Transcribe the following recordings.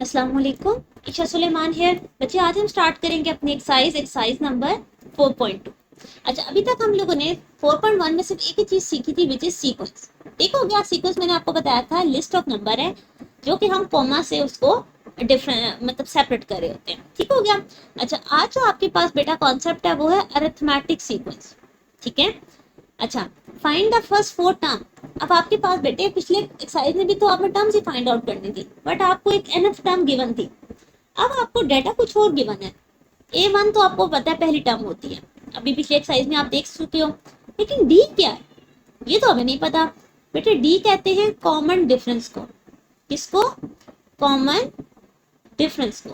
अस्सलाम वालेकुम। ईशा सुलेमान है। बच्चे आज हम स्टार्ट करेंगे अपनी एक्सरसाइज नंबर 4.2। अच्छा, अभी तक हम लोगों ने 4.1 में सिर्फ एक ही चीज सीखी थी, विच इज सीक्वेंस। ठीक हो गया। सीक्वेंस मैंने आपको बताया था, लिस्ट ऑफ नंबर है जो कि हम कॉमा से उसको डिफरेंट मतलब सेपरेट कर रहे होते हैं। ठीक हो गया। अच्छा, आज जो आपके पास बेटा कॉन्सेप्ट है वो है अरिथमेटिक सीक्वेंस। ठीक है। अच्छा, find the first four term. अब आपके पास बेटे पिछले एक्सरसाइज में भी तो आपने टर्म्स ही फाइंड आउट करनी थी, बट आपको एक एनफ टर्म गिवन थी। अब आपको डेटा कुछ और गिवन है। A1 तो आपको पता है पहली टर्म होती है, अभी पिछले एक्सरसाइज में आप देख चुके हो। लेकिन डी क्या है ये तो हमें नहीं पता। बेटे डी कहते हैं कॉमन डिफरेंस को। किसको? कॉमन डिफरेंस को।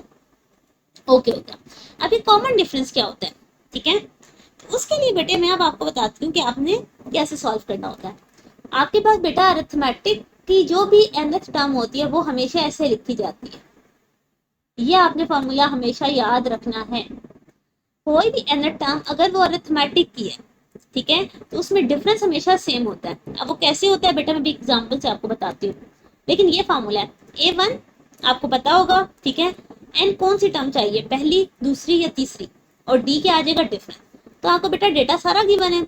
ओके हो गया। अभी कॉमन डिफरेंस क्या होता है? ठीक है। उसके लिए बेटे मैं अब आपको बताती हूँ कि आपने कैसे सॉल्व करना होता है। आपके पास बेटा अरिथमेटिक की जो भी nth टर्म होती है वो हमेशा ऐसे लिखी जाती है। ये आपने फॉर्मूला हमेशा याद रखना है। कोई भी nth टर्म अगर वो अरिथमेटिक की है, ठीक है, तो उसमें डिफरेंस हमेशा सेम होता है। अब वो कैसे होता है बेटा मैं भी एग्जाम्पल से आपको बताती हूँ। लेकिन ये फॉर्मूला है। A1 आपको पता होगा, ठीक है। एन कौन सी टर्म चाहिए, पहली, दूसरी या तीसरी, और डी के आ जाएगा डिफरेंस। तो आपको बेटा डेटा सारा गिवन है,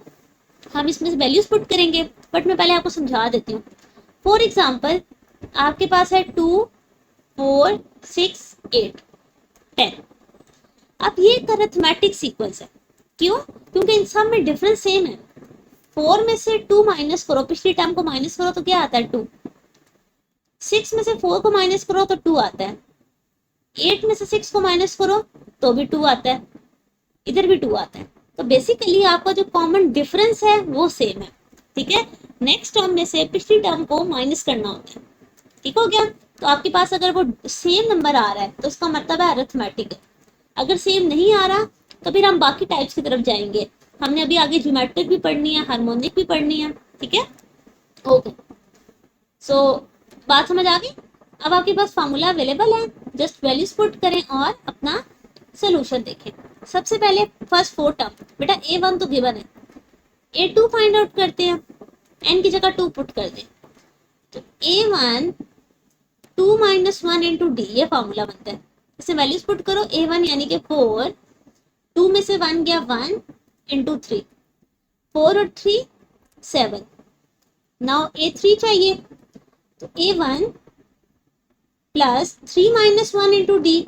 हम इसमें वैल्यूज पुट करेंगे। बट मैं पहले आपको समझा देती हूँ। फॉर एग्जाम्पल आपके पास है 2, 4, 6, 8, 10। अब ये एक अरिथमेटिक सीक्वेंस है। क्यों? क्योंकि इन सब में डिफरेंस सेम है। 4 में से 2 माइनस करो, पिछली टर्म को माइनस करो तो क्या आता है? 2। 6 में से 4 को माइनस करो तो 2 आता है। 8 में से 6 को माइनस करो तो भी 2 आता है। इधर भी 2 आता है। तो बेसिकली आपका जो कॉमन डिफरेंस है वो सेम है। ठीक है। नेक्स्ट टर्म में से पिछली टर्म को माइनस करना होता है। ठीक हो गया। तो आपके पास अगर वो सेम नंबर आ रहा है तो इसका मतलब है अरिथमेटिक है। अगर सेम नहीं आ रहा तो फिर हम बाकी टाइप्स की तरफ जाएंगे। हमने अभी आगे ज्योमेट्रिक भी पढ़नी है, हार्मोनिक भी पढ़नी है। ठीक है। ओके। सो बात समझ आ गई। अब आपके पास फार्मूला अवेलेबल है, जस्ट वैल्यूज पुट करें और अपना सोल्यूशन देखें। सबसे पहले फर्स्ट फोर टर्म, बेटा A1 तो गिवन है, A2 फाइंड आउट करते हैं। n की जगह 2 पुट कर दें तो A1 2 माइनस 1 इंटू डी, ये फॉर्मूला बनता है। इसे वैल्यूज पुट करो। A1 यानी कि 4, 2 में से 1 गया 1 इंटू 3, 4 और 3 7। नाउ A3 चाहिए, तो A1 plus 3 minus 1 into D,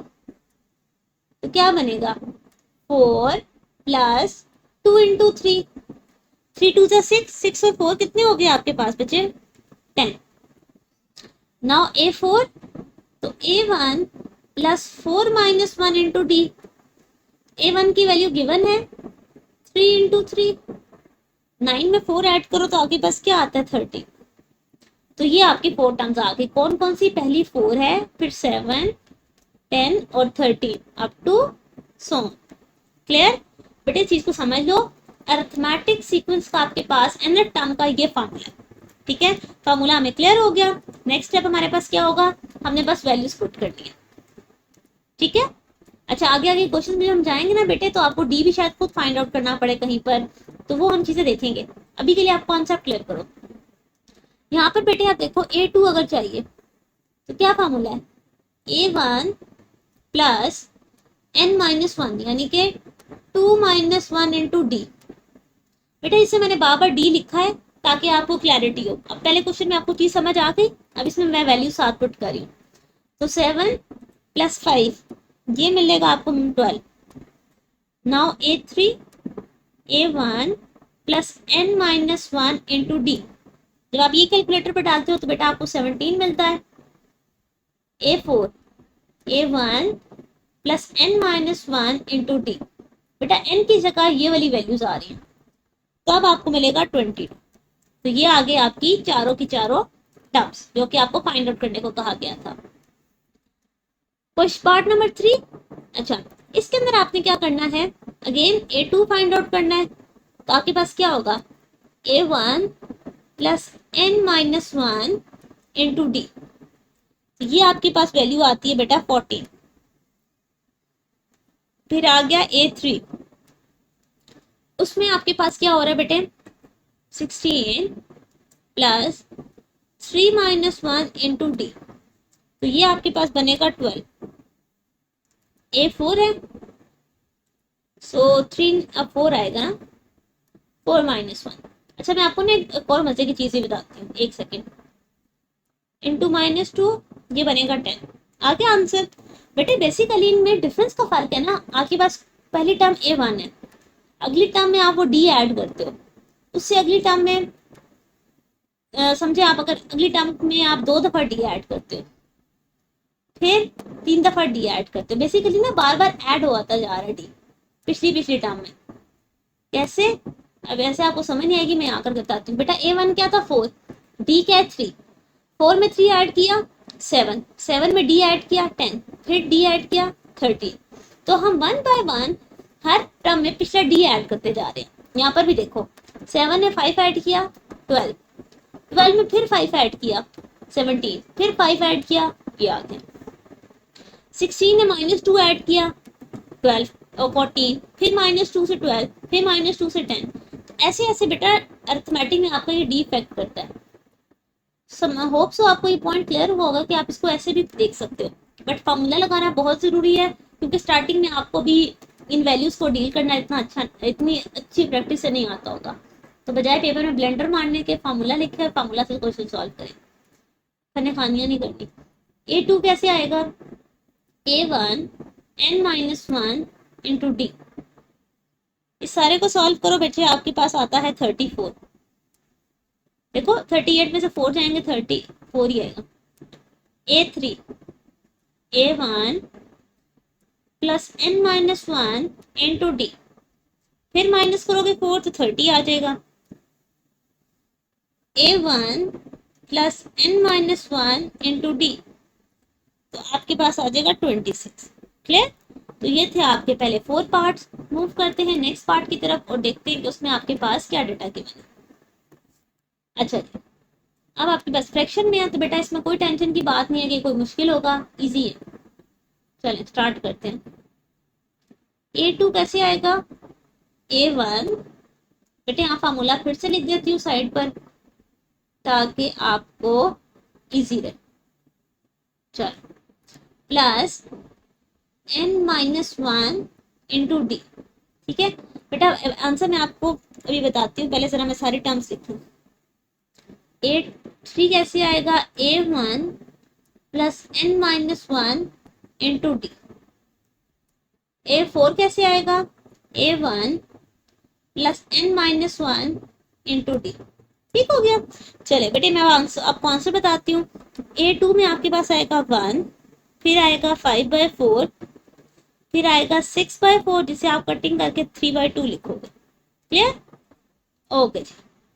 तो क्या बनेगा? 4 प्लस 2 इंटू 3, 3 टू जा 6, 6 और 4 कितने हो गए आपके पास बचे? 10। नाउ A4, तो A1 plus 4 minus 1 into D. A1 की वैल्यू गिवन है 3 इंटू 3, 9 में 4 ऐड करो तो आपके पास क्या आता है? 30। तो ये आपकी 4 टर्म्स आ गई। कौन कौन सी? पहली 4 है, फिर 7, 10 और 13 अप टू सो। क्लियर? बेटे चीज को समझ लो। अरिथमेटिक सीक्वेंस का आपके पास nth टर्म का ये फॉर्मूला। ठीक है। फॉर्मूला हमें क्लियर हो गया। नेक्स्ट स्टेप हमारे पास क्या होगा? हमने बस वैल्यूज पुट करनी है। ठीक है। अच्छा, आगे आगे क्वेश्चन में हम जाएंगे ना बेटे, तो आपको डी भी शायद खुद फाइंड आउट करना पड़े कहीं पर, तो वो हम चीजें देखेंगे। अभी के लिए आप कॉन्सेप्ट क्लियर करो। यहाँ पर बेटे आप देखो, A2 अगर चाहिए तो क्या फॉर्मूला है? A1 प्लस n-1 यानी कि 2 माइनस 1 इंटू डी। बेटा इसे मैंने बार बार डी लिखा है ताकि आपको क्लैरिटी हो। अब पहले क्वेश्चन में आपको चीज समझ आ गई, अब इसमें मैं वैल्यू साथ पुट कर रही हूँ। तो 7 प्लस 5, ये मिलेगा आपको 12। Now A3, A1 plus n-1 into D. जब आप ये कैलकुलेटर पर डालते हो तो बेटा आपको 17 मिलता है। A4, A1 plus n-1 into D. बेटा n की जगह ये वाली वैल्यूज आ रही हैं, तो अब आपको मिलेगा 22। तो ये आ गई आपकी चारों की चारों टर्म्स जो कि आपको फाइंड आउट करने को कहा गया था। Question part number 3। अच्छा, इसके अंदर आपने क्या करना है? अगेन A2 फाइंड आउट करना है। तो आपके पास क्या होगा? A1 plus n-1 into D. ये आपके पास वैल्यू आती है बेटा 14। फिर आ गया A3, उसमें आपके पास क्या हो रहा है बेटे? 16 प्लस 3 माइनस 1 इंटू डी। तो ये आपके पास बनेगा 12। ए 4 है, सो 3 अब 4 आएगा ना, 4 माइनस 1। अच्छा मैं आपको ना एक और मजे की चीज़ ही बताती हूँ, एक सेकेंड। इंटू माइनस 2, ये बनेगा 10। आ गया आंसर। बेटे बेसिकली इनमें डिफरेंस का फर्क है ना, आपके पास पहली टर्म A1 है, अगली टर्म में आप वो D ऐड करते हो, उससे अगली टर्म में समझे आप, अगर अगली टर्म में आप 2 दफा D ऐड करते हो, फिर 3 दफा D ऐड करते हो, बेसिकली ना बार बार ऐड होता जा रहा है D पिछली पिछली टर्म में। कैसे? अब ऐसे आपको समझ नहीं आएगी, मैं आकर बताती हूँ। बेटा A1 क्या था 4, D क्या है 3, 4 में 3 ऐड किया 7, 7 में D ऐड किया 10, फिर D ऐड किया 13। तो हम 1 बाय 1 हर टर्म में पिछला D ऐड करते जा रहे हैं। यहाँ पर भी देखो 7 में 5 ऐड किया 12, 12 में फिर 5 ऐड किया 17, फिर 5 ऐड किया, ये आ गया 16 ने -2 ऐड किया 12 और 14, फिर -2 से 12, फिर -2 से 10। ऐसे ऐसे बेटा अर्थमेटिक में आपका ये D इफेक्ट करता है। होप सो आपको ये पॉइंट क्लियर हुआ होगा कि आप इसको ऐसे भी देख सकते हो, बट फॉर्मूला लगाना बहुत जरूरी है, क्योंकि स्टार्टिंग में आपको भी इन वैल्यूज को डील करना इतनी अच्छी प्रैक्टिस से नहीं आता होगा। तो बजाय पेपर में ब्लेंडर मारने के फार्मूला लिखे, फार्मूला से क्वेश्चन सॉल्व करें, खाने खानियां नहीं करनी। A2 कैसे आएगा? A1 n-1 into D। इस सारे को सॉल्व करो बच्चे, आपके पास आता है 34। देखो 38 में से 4 जाएंगे 34 ही आएगा। A3 A1 plus n-1 into D, फिर माइनस करोगे 4 तो 30 आ जाएगा। A1 plus n-1 into D, तो आपके पास आ जाएगा 26। क्लियर? तो ये थे आपके पहले 4 पार्ट्स। मूव करते हैं नेक्स्ट पार्ट की तरफ और देखते हैं कि उसमें आपके पास क्या डेटा गिवन है। अच्छा जी, अब आपके पास फ्रैक्शन में है, तो बेटा इसमें कोई टेंशन की बात नहीं है कि कोई मुश्किल होगा, इजी है। चलिए स्टार्ट करते हैं। A2 कैसे आएगा? A1, बेटे यहाँ फार्मूला फिर से लिख देती हूँ साइड पर ताकि आपको इजी रहे। चलो, प्लस n-1 इंटू D। ठीक है बेटा, आंसर मैं आपको अभी बताती हूँ, पहले जरा मैं सारी टर्म्स लिखूँ। A3 कैसे आएगा? A1 plus n-1 into D। A4 कैसे आएगा? A1 plus n-1 into D। ठीक हो गया। चले बेटे मैं आपको आंसर बताती हूँ। A2 में आपके पास आएगा 1, फिर आएगा 5/4, फिर आएगा 6/4, जिसे आप कटिंग करके 3/2 लिखोगे। क्लियर? ओके जी,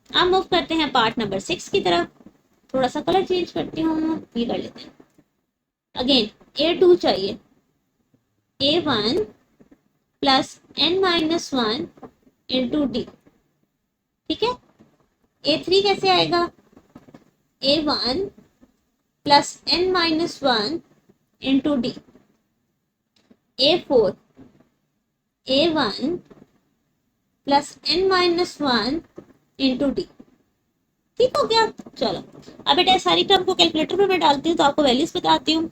अब मूव करते हैं पार्ट नंबर 6 की तरफ। थोड़ा सा कलर चेंज करती हूँ, ये कर लेते हैं। अगेन A2 चाहिए, A1 plus n-1 into D। ठीक है। A3 कैसे आएगा? A1 plus n-1 into D। A4 A1 plus n-1 into D। ठीक हो गया। चलो अब बेटा सारी टर्म को कैलकुलेटर पे मैं डालती हूँ, तो आपको वैल्यूज बताती हूँ।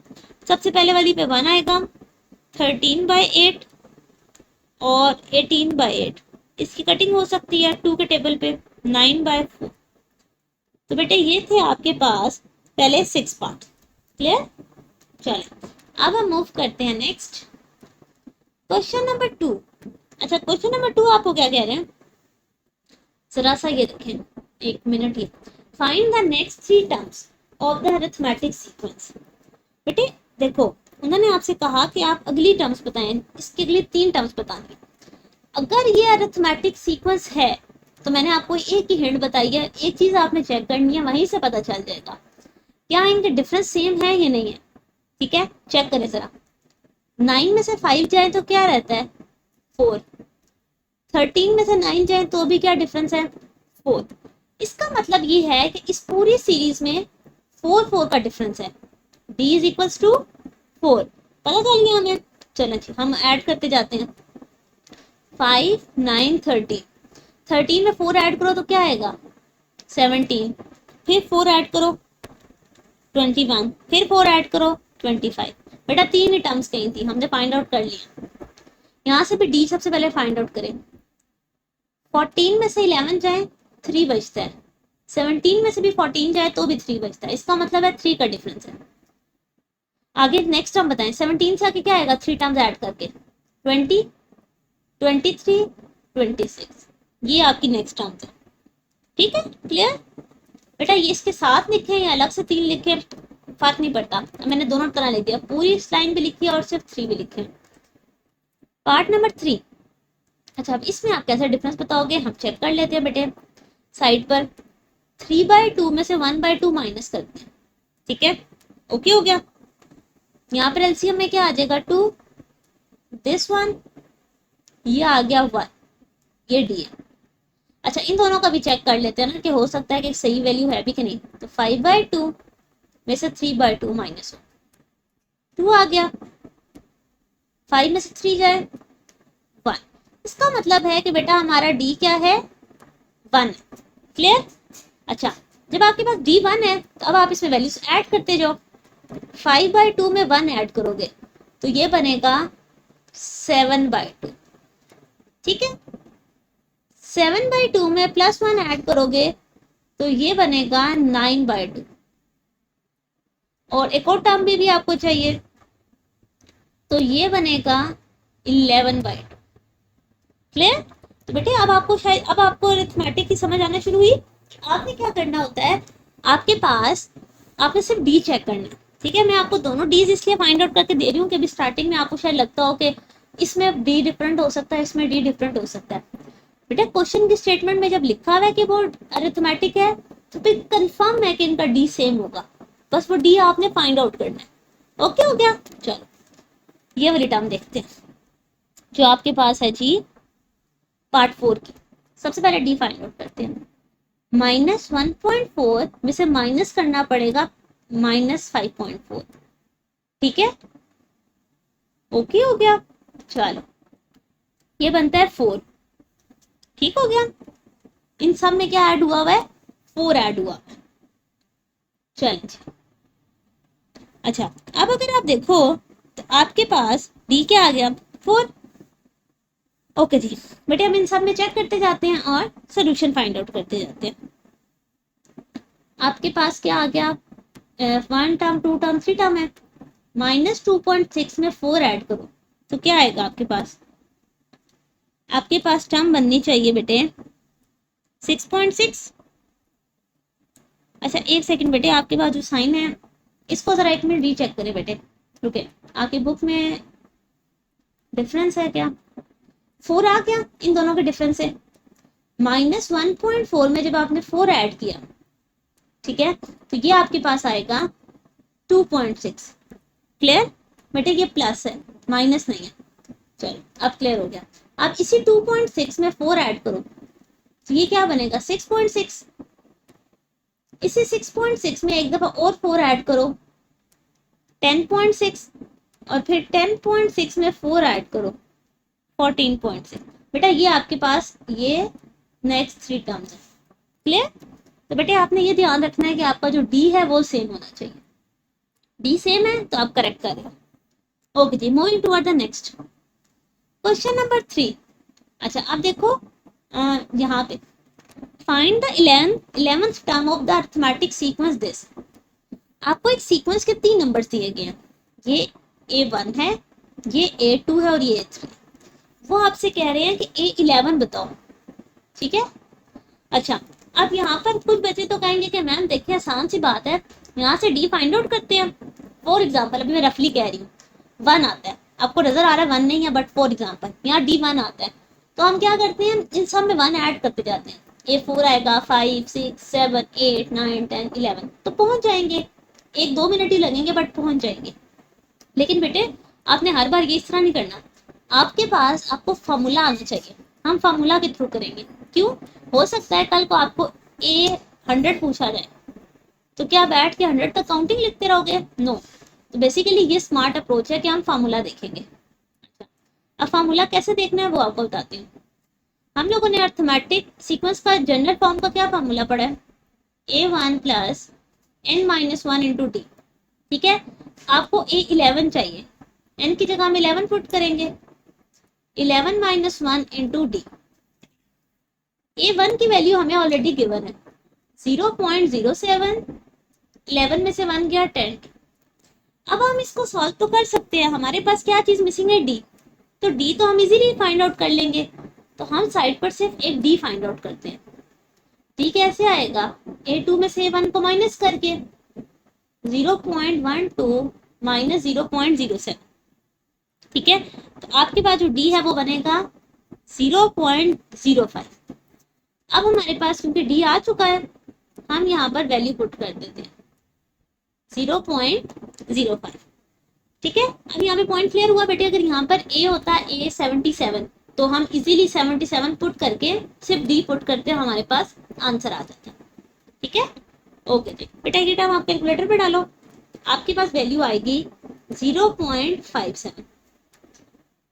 सबसे पहले वाली पे 1 आएगा, 13/8 और 18/8। इसकी कटिंग हो सकती है 2 के टेबल पे 9/4। तो बेटे ये थे आपके पास पहले 6 पार्ट। क्लियर? चले अब हम मूव करते हैं नेक्स्ट क्वेश्चन नंबर 2। अच्छा क्वेश्चन नंबर 2 आपको क्या कह रहे हैं, जरा सा ये देखें, एक मिनट। ये find the next 3 terms of the arithmetic sequence. बेटे देखो उन्होंने आपसे कहा कि आप अगली टर्म्स बताएं, इसके अगली 3 टर्म्स बतानी। अगर ये अरिथमेटिक सीक्वेंस है तो मैंने आपको एक ही हिंट बताई है, एक चीज आपने चेक करनी है, वहीं से पता चल जाएगा क्या इनके डिफरेंस सेम है या नहीं है। ठीक है, चेक करें जरा। 9 में से 5 जाए तो क्या रहता है? 4। 13 में से 9 जाए तो भी क्या डिफरेंस है? 4। इसका मतलब ये है कि इस पूरी सीरीज में 4 का डिफरेंस है। D is equals to 4। पता चल गया हमें। चलो जी हम ऐड करते जाते हैं। 5 9 13, 13 में 4 ऐड करो तो क्या आएगा? 17, फिर 4 ऐड करो 21, फिर 4 ऐड करो 25। बेटा 3 ही टर्म्स कहीं थी, हमने फाइंड आउट कर लिया। यहाँ से भी डी सबसे पहले फाइंड आउट करें। 14 में से 11 जाए 3 बचता है, 17 में से भी 14 जाए तो भी 3 बचता है, इसका मतलब है 3 का डिफरेंस है। आगे नेक्स्ट टर्म बताएं, 17 से आगे क्या आएगा 3 टर्म्स ऐड करके 20, 23, 26, ये आपकी नेक्स्ट टर्म है। ठीक है, क्लियर बेटा? ये इसके साथ लिखे या अलग से 3 लिखे फर्क नहीं पड़ता, मैंने दोनों तरह लिख दिया, पूरी इस लाइन भी लिखी है और सिर्फ 3 भी लिखे। Part number 3। अच्छा, अब इसमें आप कैसे डिफरेंस बताओगे, हम चेक कर लेते हैं बेटे। साइड पर 3/2 में से 1/2 माइनस करते हैं। ठीक है, ओके हो गया। यहाँ पर एलसीएम में क्या आ जाएगा 2, दिस वन, ये आ गया 1, ये डी है। अच्छा, इन दोनों का भी चेक कर लेते हैं ना कि हो सकता है कि सही वैल्यू है भी कि नहीं। तो 5/2 में से 3/2 माइनस हो, 2 आ गया, 5 में से 3 जाए 1, इसका मतलब है कि बेटा हमारा डी क्या है 1 है। क्लियर? अच्छा, जब आपके पास डी 1 है तो अब आप इसमें वैल्यूज ऐड करते जाओ। 5/2 में 1 ऐड करोगे तो ये बनेगा 7/2। ठीक है, 7/2 में +1 ऐड करोगे तो ये बनेगा 9/2। और एक और टर्म भी आपको चाहिए तो ये बनेगा 11/2। क्लियर? तो बेटे अब आपको शायद अब आपको अरिथमेटिक की समझ आना शुरू हुई। आपने क्या करना होता है, आपके पास आपने सिर्फ डी चेक करना है। ठीक है, मैं आपको दोनों डीज इसलिए फाइंड आउट करके दे रही हूँ कि अभी स्टार्टिंग में आपको शायद लगता हो कि इसमें डी डिफरेंट हो सकता है, इसमें डी डिफरेंट हो सकता है। बेटा क्वेश्चन की स्टेटमेंट में जब लिखा हुआ है कि वो अरिथमेटिक है तो फिर कंफर्म है कि इनका डी सेम होगा, बस वो डी आपने फाइंड आउट करना है। ओके हो गया? चलो ये वाली टर्म देखते हैं जो आपके पास है जी पार्ट 4 की। सबसे पहले डी फाइंड आउट करते हैं। -1.4 में से माइनस करना पड़ेगा -5.4। ठीक है, ओके हो गया। चलो ये बनता है 4। ठीक हो गया, इन सब में क्या ऐड हुआ है 4 ऐड हुआ है। चलिए, अच्छा अब अगर आप देखो तो आपके पास डी क्या आ गया 4। ओके जी बेटे, हम इन सब में चेक करते जाते हैं और सोल्यूशन फाइंड आउट करते जाते हैं। आपके पास क्या आ गया 1 टर्म 2 टर्म 3 टर्म है। -2.6 में 4 ऐड करो तो क्या आएगा आपके पास? आपके पास टर्म बननी चाहिए बेटे 6.6। अच्छा एक सेकंड बेटे, आपके पास जो साइन है इसको जरा एक मिनट रीचेक करें बेटे, रुके। आपकी बुक में डिफरेंस है क्या? 4 आ गया, इन दोनों के डिफरेंस है। -1.4 में जब आपने 4 ऐड किया, ठीक है, तो ये आपके पास आएगा 2.6। क्लियर बेटे? ये प्लस है, माइनस नहीं है। चलो अब क्लियर हो गया। आप इसी 2.6 में 4 ऐड करो तो ये क्या बनेगा 6.6। इसी 6.6 में एक दफा और 4 ऐड करो 10.6, और फिर 10.6 में 4 ऐड करो 14.6। बेटा ये आपके पास ये नेक्स्ट 3 टर्म्स है। क्लियर? तो बेटे आपने ये ध्यान रखना है कि आपका जो डी है वो सेम होना चाहिए। डी सेम है तो आप करेक्ट कर रहे हो। ओके जी, moving toward the next question number 3। अच्छा अब देखो यहाँ पे find the 11th term of the arithmetic sequence this. आपको एक सीक्वेंस के 3 नंबर्स दिए गए हैं, ये A1 है, ये A2 है और ये A3। वो आपसे कह रहे हैं कि A11 बताओ। ठीक है, अच्छा अब यहाँ पर कुछ बच्चे तो कहेंगे कि मैम देखिए आसान सी बात है, यहाँ से डी फाइंड आउट करते हैं। फॉर एग्जाम्पल अभी मैं रफली कह रही हूँ 1 आता है, आपको नजर आ रहा है 1 नहीं है, बट फॉर एग्जाम्पल यहाँ D1 आता है, तो हम क्या करते हैं इन सब में 1 ऐड करते जाते हैं। A4 आएगा 5 6 7 8 9 10 11, तो पहुंच जाएंगे। 1-2 मिनट ही लगेंगे बट पहुंच जाएंगे। लेकिन बेटे आपने हर बार ये इस तरह नहीं करना, आपके पास आपको फॉर्मूला आना चाहिए। हम फॉर्मूला के थ्रू करेंगे। क्यों? हो सकता है कल को आपको A100 पूछा जाए तो क्या बैठ के 100 तक काउंटिंग लिखते रहोगे? नो। तो बेसिकली ये स्मार्ट अप्रोच है कि हम फार्मूला देखेंगे। अब फार्मूला कैसे देखना है वो आपको बताती हूँ। हम लोगों ने अरिथमेटिक सीक्वेंस का जनरल फॉर्म का क्या फार्मूला पढ़ा है? A1 plus n minus one into D. ठीक है, आपको ए 11 चाहिए, n की जगह हम 11 पुट करेंगे, 11 माइनस वन इंटू डी। ए वन की वैल्यू हमें ऑलरेडी गिवन है 0.07, 11 में से 1 गया 10। अब हम इसको सॉल्व तो कर सकते हैं, हमारे पास क्या चीज मिसिंग है, डी। तो डी तो हम इजीली फाइंड आउट कर लेंगे, तो हम साइड पर सिर्फ एक डी फाइंड आउट करते हैं। डी कैसे आएगा, A2 में से 1 को माइनस करके 0.12 माइनस 0.07। ठीक है, तो आपके पास जो डी है वो बनेगा 0.05। अब हमारे पास क्योंकि डी आ चुका है, हम यहाँ पर वैल्यू पुट कर देते हैं 0.05। ठीक है, अब यहाँ पे पॉइंट क्लियर हुआ बेटे। अगर यहाँ पर ए होता है ए 77, तो हम इजीली 77 पुट करके सिर्फ डी पुट करते हैं, हमारे पास आंसर आ जाता है। ठीक है, ओके जी बेटा, ये टाइम आप कैलकुलेटर पे डालो, आपके पास वैल्यू आएगी 0.57।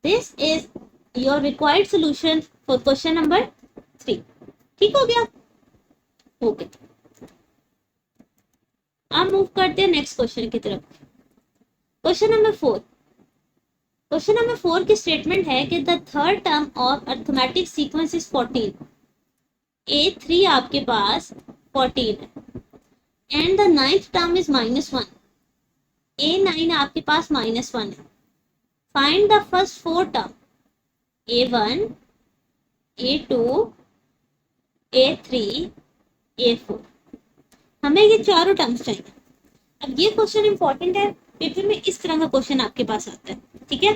This is your required solution for question number 3। ठीक हो गया, ओके। अब मूव करते हैं नेक्स्ट क्वेश्चन की तरफ। Question number 4। क्वेश्चन नंबर 4 की स्टेटमेंट है कि the third term of arithmetic sequence is 14। A3 आपके पास 14 है, and the ninth term is -1। A9 आपके पास -1 है। Find the first 4 term A1, A2, A3, A4। हमें ये चारों टर्म्स चाहिए। अब ये क्वेश्चन इंपॉर्टेंट है, पेपर में इस तरह का क्वेश्चन आपके पास आता है। ठीक है,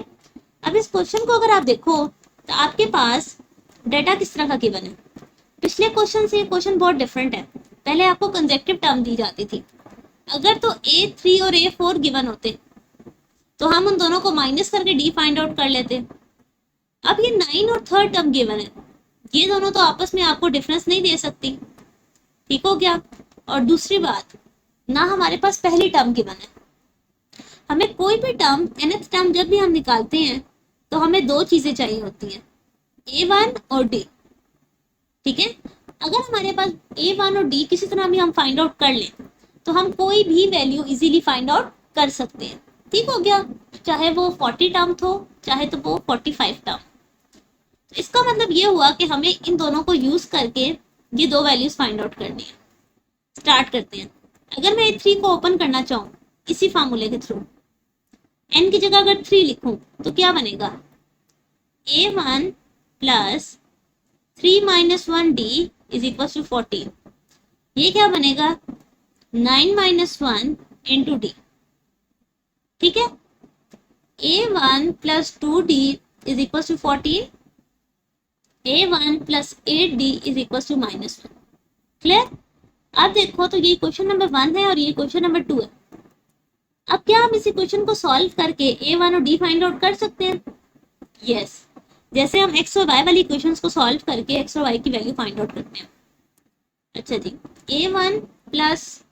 अब इस क्वेश्चन को अगर आप देखो तो आपके पास डाटा किस तरह का गिवन है। पिछले क्वेश्चन से ये क्वेश्चन बहुत डिफरेंट है। पहले आपको कंसेक्टिव टर्म दी जाती थी, अगर तो A3 और A4 गिवन होते तो हम उन दोनों को माइनस करके डी फाइंड आउट कर लेते। अब ये 9 और थर्ड टर्म गिवन है, ये दोनों तो आपस में आपको डिफरेंस नहीं दे सकती। ठीक हो गया, और दूसरी बात, ना हमारे पास पहली टर्म गिवन है। हमें कोई भी टर्म, nth टर्म जब भी हम निकालते हैं तो हमें दो चीजें चाहिए होती हैं, A1 और D। ठीक है, अगर हमारे पास A1 और D किसी तरह भी हम फाइंड आउट कर लें तो हम कोई भी वैल्यू इजीली फाइंड आउट कर सकते हैं। ठीक हो गया, चाहे वो 40 टर्म हो चाहे तो वो 45 टर्म। तो इसका मतलब ये हुआ कि हमें इन दोनों को यूज करके ये दो वैल्यूज फाइंड आउट करनी है। स्टार्ट करते हैं। अगर मैं A3 को ओपन करना चाहूँ इसी फार्मूले के थ्रू, n की जगह अगर 3 लिखूं तो क्या बनेगा, A1 plus 3 minus 1D is equal to 14। ये क्या बनेगा, 9 माइनस 1 इंटू डी। ठीक है, A1 plus 2D is equal to 14, A1 plus 8D is equal to -1। Clear. अब देखो तो ये क्वेश्चन नंबर 1 है और ये क्वेश्चन नंबर 2 है। अब क्या हम इस इक्वेशन को सॉल्व करके A1 और D फाइंड आउट कर सकते हैं? यस, जैसे हम x और y वाली इक्वेशंस को सॉल्व करके x और y की वैल्यू फाइंड आउट करते हैं। अच्छा जी, A1 plus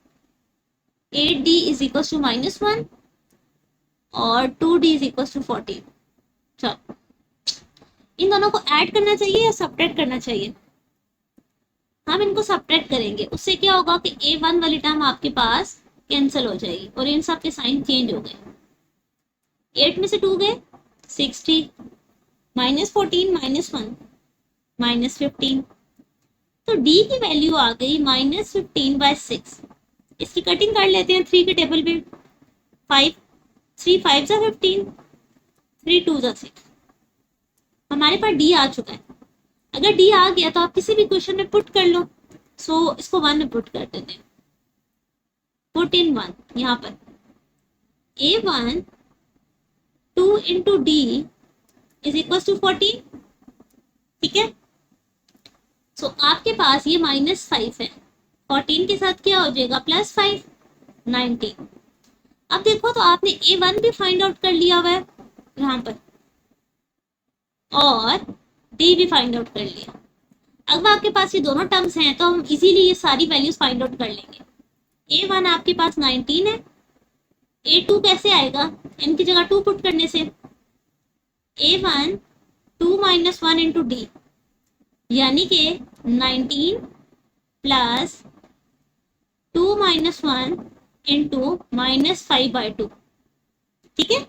8D is equal to -1 और 2D इज इक्वल टू 14। चलो, इन दोनों को ऐड करना चाहिए या सब्ट्रैक्ट करना चाहिए? हम इनको सब्ट्रैक्ट करेंगे, उससे क्या होगा कि A1 वाली टर्म आपके पास कैंसिल हो जाएगी और इन सब के साइन चेंज हो गए। 8 में से 2 गए 60, -14 -1 -15। तो D की वैल्यू आ गई -15/6। इसकी कटिंग कर लेते हैं 3 के टेबल पे। 5 3 5 जा 15, 3 2 जा 6। हमारे पास D आ चुका है। अगर D आ गया तो आप किसी भी क्वेश्चन में पुट कर लो। सो इसको 1 में पुट कर देते हैं। पुट इन 1 यहाँ पर A1 2 into D is equal to 14। ठीक है, सो आपके पास ये -5 है, 14 के साथ क्या हो जाएगा +5, 19। अब देखो तो आपने A1 भी फाइंड आउट कर लिया हुआ है यहाँ पर और D भी फाइंड आउट कर लिया। अब आपके पास ये दोनों टर्म्स हैं तो हम इजीली ये सारी वैल्यूज फाइंड आउट कर लेंगे। A1 आपके पास 19 है, A2 कैसे आएगा, n की जगह 2 पुट करने से। A1 2 माइनस 1 इंटू डी, यानी कि 19 प्लस 2 माइनस 1 इंटू -5/2। ठीक है,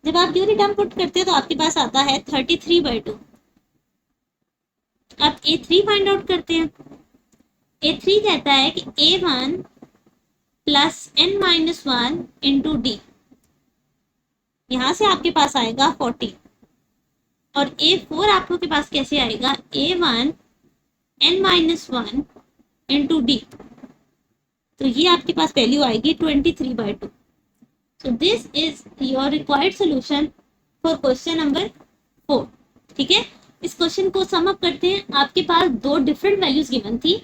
जब आप यूनिट टर्म पुट करते हैं तो आपके पास आता है 33/2। अब A3 फाइंड आउट करते हैं। A3 कहता है कि A1 plus n-1 into D, यहां से आपके पास आएगा 40। और A4 आपके पास कैसे आएगा, A1 n-1 इंटू डी, तो ये आपके पास वैल्यू आएगी 23/2। So this is your required solution for question number 4। ठीक है, इस क्वेश्चन को सम अप करते हैं। आपके पास दो डिफरेंट वैल्यूज गिवन थी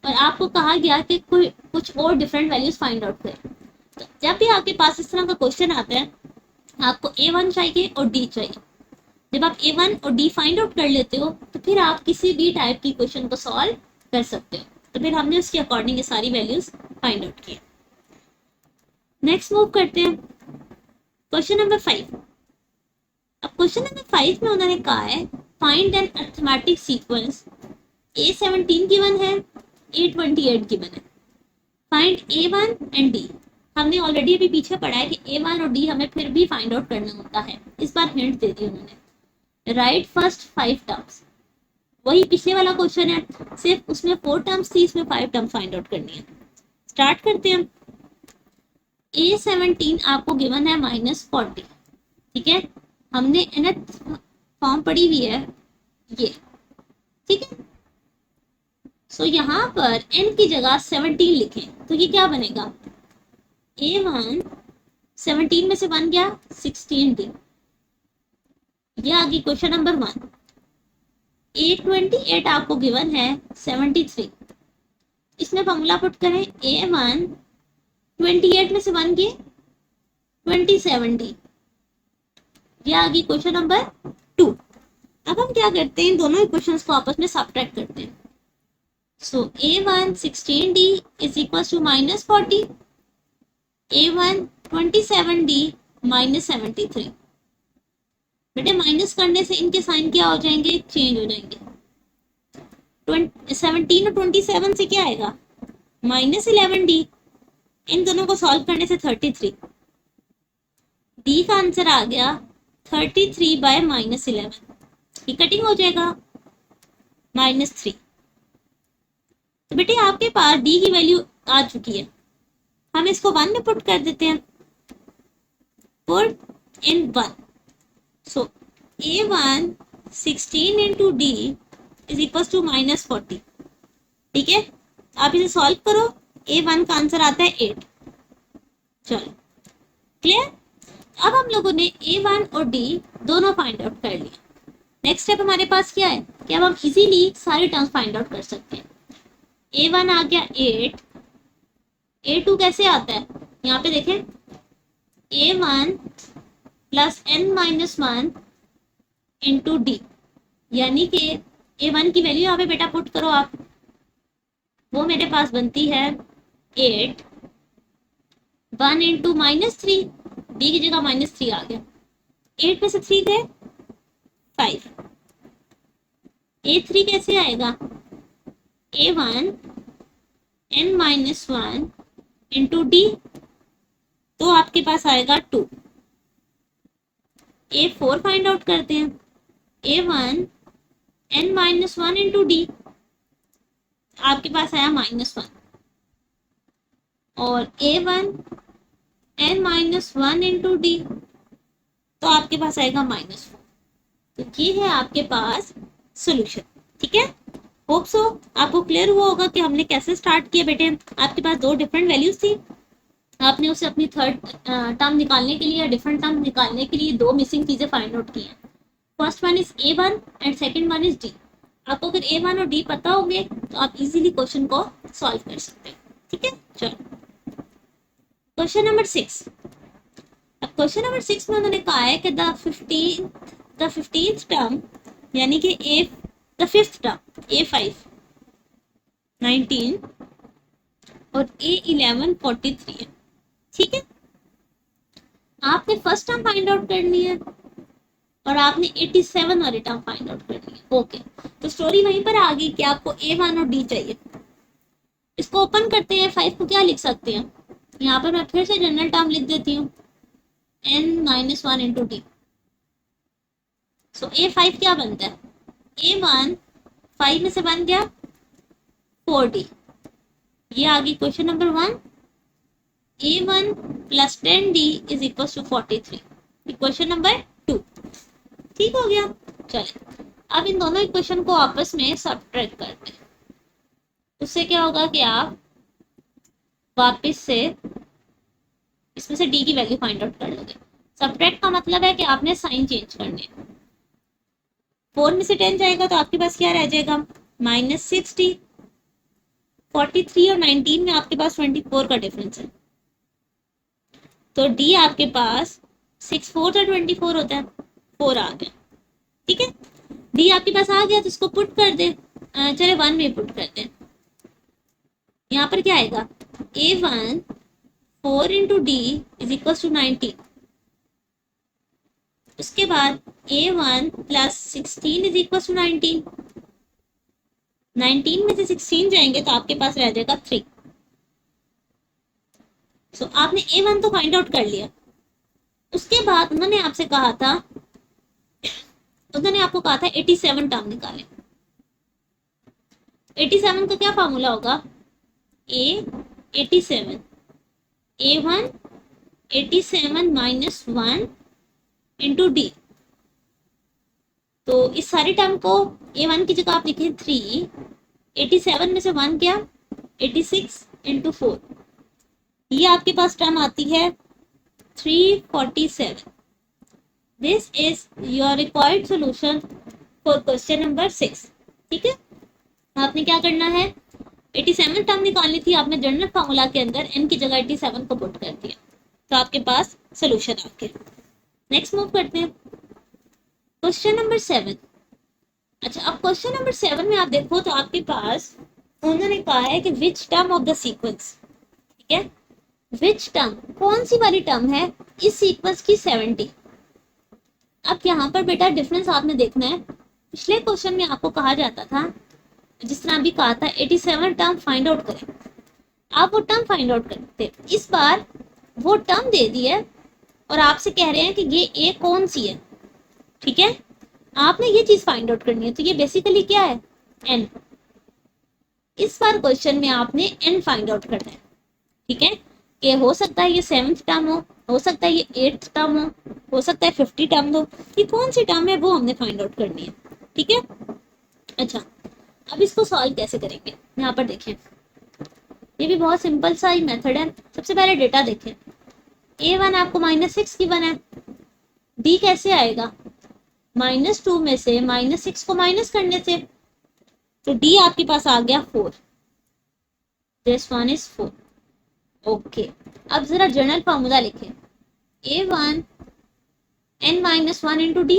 और आपको कहा गया कि कोई कुछ और डिफरेंट वैल्यूज फाइंड आउट करें। तो जब भी आपके पास इस तरह का क्वेश्चन आता है, आपको A1 चाहिए और D चाहिए। जब आप A1 और D फाइंड आउट कर लेते हो तो फिर आप किसी भी टाइप की क्वेश्चन को सॉल्व कर सकते हो। तो फिर हमने उसके अकॉर्डिंग ये सारी वैल्यूज फाइंड आउट किए। नेक्स्ट मूव करते हैं क्वेश्चन नंबर 5। अब क्वेश्चन नंबर 5 में उन्होंने कहा है find an arithmetic sequence. A17 given है, A28 गिवन है। Find A1 and D। हमने ऑलरेडी अभी पीछे पढ़ा है कि A1 और D हमें फिर भी फाइंड आउट करना होता है। इस बार हिंट दे दी उन्होंने, राइट फर्स्ट 5 टर्म्स। वही पिछले वाला क्वेश्चन है, सिर्फ उसमें 4 टर्म्स थी, इसमें 5 टर्म फाइंड आउट करनी है। स्टार्ट करते हैं। A17 आपको गिवन है -40। ठीक है, हमने nth फॉर्म पढ़ी हुई है ये। ठीक है, सो यहाँ पर n की जगह 17 लिखें तो ये क्या बनेगा, A1 17 में से 1 गया 16D। ये आ गई क्वेश्चन नंबर 1। A28 आपको गिवन है 73। इसमें फॉर्मूला पुट करें, A1 28 में से 1 गए 27D। ये आ गई क्वेश्चन नंबर 2। अब हम क्या करते हैं, इन दोनों इक्वेशंस को आपस में सब्ट्रैक्ट करते हैं। So A1 16D is equal to -40, A1 27D -73। बेटे माइनस करने से इनके साइन क्या हो जाएंगे, चेंज हो जाएंगे। 17 और 27 से क्या आएगा, -11D। इन दोनों को सॉल्व करने से 33। डी का आंसर आ गया 33/-11। ये कटिंग हो जाएगा -3। तो बेटे आपके पास डी की वैल्यू आ चुकी है, हम इसको 1 में पुट कर देते हैं। Put in 1। So A1 16 into D is equal to -40। ठीक है, आप इसे सॉल्व करो, A1 का आंसर आता है 8। चलो क्लियर। अब हम लोगों ने A1 और D दोनों फाइंड आउट कर लिया। नेक्स्ट स्टेप हमारे पास क्या है कि अब हम इजीली सारे टर्म्स फाइंड आउट कर सकते हैं। A1 आ गया 8, A2 कैसे आता है, यहाँ पे देखें, A1 plus n-1 into D, यानी कि A1 की वैल्यू यहाँ पे बेटा पुट करो आप, वो मेरे पास बनती है 8, 1 इंटू -3, डी की जगह -3 आ गया, 8 में से 3 गए 5। A3 कैसे आएगा, A1 n-1 इंटू डी, तो आपके पास आएगा 2। A4 फाइंड आउट करते हैं, A1 n-1 इंटू डी, आपके पास आया -1। और A1 n-1 इंटू डी, तो आपके पास आएगा -4। तो ये है आपके पास सॉल्यूशन। ठीक है, होप सो आपको क्लियर हुआ होगा कि हमने कैसे स्टार्ट किया। बेटे आपके पास दो डिफरेंट वैल्यूज थी, आपने उसे अपनी थर्ड टर्म निकालने के लिए, डिफरेंट टर्म निकालने के लिए दो मिसिंग चीजें फाइंड आउट की हैं। First one is A1 and second one is D। आपको अगर A1 और D पता होंगे तो आप इजीली क्वेश्चन को सॉल्व कर सकते हैं। ठीक है, चलो क्वेश्चन नंबर 6। अब क्वेश्चन नंबर 6 में उन्होंने कहा है कि द 15th टर्म, यानी कि द फिफ्थ टर्म A5 19 और A11 43 है। ठीक है, आपने फर्स्ट टर्म फाइंड आउट करनी है और आपने 87 वाली टर्म फाइंड आउट करनी है। ओके, तो स्टोरी वहीं पर आ गई कि आपको A1 और D चाहिए। इसको ओपन करते हैं, 5 को क्या लिख सकते हैं, यहाँ पर मैं फिर से जनरल टर्म लिख देती हूँ, n-1 इंटू डी। सो A5 क्या बनता है, A1 5 में से बन गया 4D। ये आ गई question number 1। A1 plus 10D is equal to 43। Question number 2 ठीक हो गया। चले अब इन दोनों इक्वेशन को आपस में सब्ट्रैक्ट करते हैं। उससे क्या होगा कि आप वापस से इसमें से डी की वैल्यू फाइंड आउट कर लोगे। सब्ट्रैक्ट का मतलब है कि आपने साइन चेंज करने। 4 में से 10 जाएगा तो आपके पास क्या रह जाएगा, -60। 43 और 19 में आपके पास 24 का डिफरेंस है, तो डी आपके पास 6 4 तो 24 होता है, 4 आ गया। ठीक है, डी आपके पास आ गया तो इसको पुट कर दे, चले 1 में पुट कर दे। यहाँ पर क्या आएगा, A1 4 into D is equal to 19। उसके बाद A1 plus 16 is equal to 19। 19 में से 16 जाएंगे तो आपके पास रह जाएगा 3। सो आपने A1 तो फाइंड आउट कर लिया। उसके बाद उन्होंने आपसे कहा था, उन्होंने आपको कहा था 87 टर्म निकालें। 87 का क्या फार्मूला होगा, A87 A1 87 minus 1 into D. तो इस सारी टर्म को A1 की जगह आप लिखें 3, 87 में से 1 क्या, 86 इंटू 4, ये आपके पास टर्म आती है 347। This is your required solution for question number 6। ठीक है, आपने क्या करना है, 87 टर्म निकालनी थी, आपने जनरल फार्मूला के अंदर n की जगह 87 को पुट कर दिया, तो आपके पास सोल्यूशन आ गया। नेक्स्ट मूव करते हैं, क्वेश्चन नंबर 7। अच्छा, अब क्वेश्चन नंबर 7 में आप देखो तो आपके पास उन्होंने कहा है कि which term of the sequence, ठीक है, विच टर्म, कौन सी वाली टर्म है इस सीक्वेंस की 70। अब यहाँ पर बेटा डिफरेंस आपने देखना है। पिछले क्वेश्चन में आपको कहा जाता था, जिस तरह अभी कहा था 87 टर्म फाइंड आउट करें, आप वो टर्म फाइंड आउट करते। इस बार वो टर्म दे दी है और आपसे कह रहे हैं कि ये ए कौन सी है। ठीक है, आपने ये चीज फाइंड आउट करनी है, तो ये बेसिकली क्या है, एन। इस बार क्वेश्चन में आपने एन फाइंड आउट करना है। ठीक है, कि हो सकता है ये 7th टर्म हो सकता है ये 8th टर्म हो सकता है 50 टर्म हो, ये कौन सी टर्म है वो हमने फाइंड आउट करनी है। ठीक है, अच्छा अब इसको सॉल्व कैसे करेंगे, यहाँ पर देखें, ये भी बहुत सिंपल सा ही मेथड है। सबसे पहले डेटा देखें, A1 आपको -6 गिवन है, डी कैसे आएगा, -2 में से -6 को माइनस करने से, तो डी आपके पास आ गया 4। This one is 4। ओके, अब जरा जनरल फॉर्मूला लिखें, A1 n-1 इंटू डी।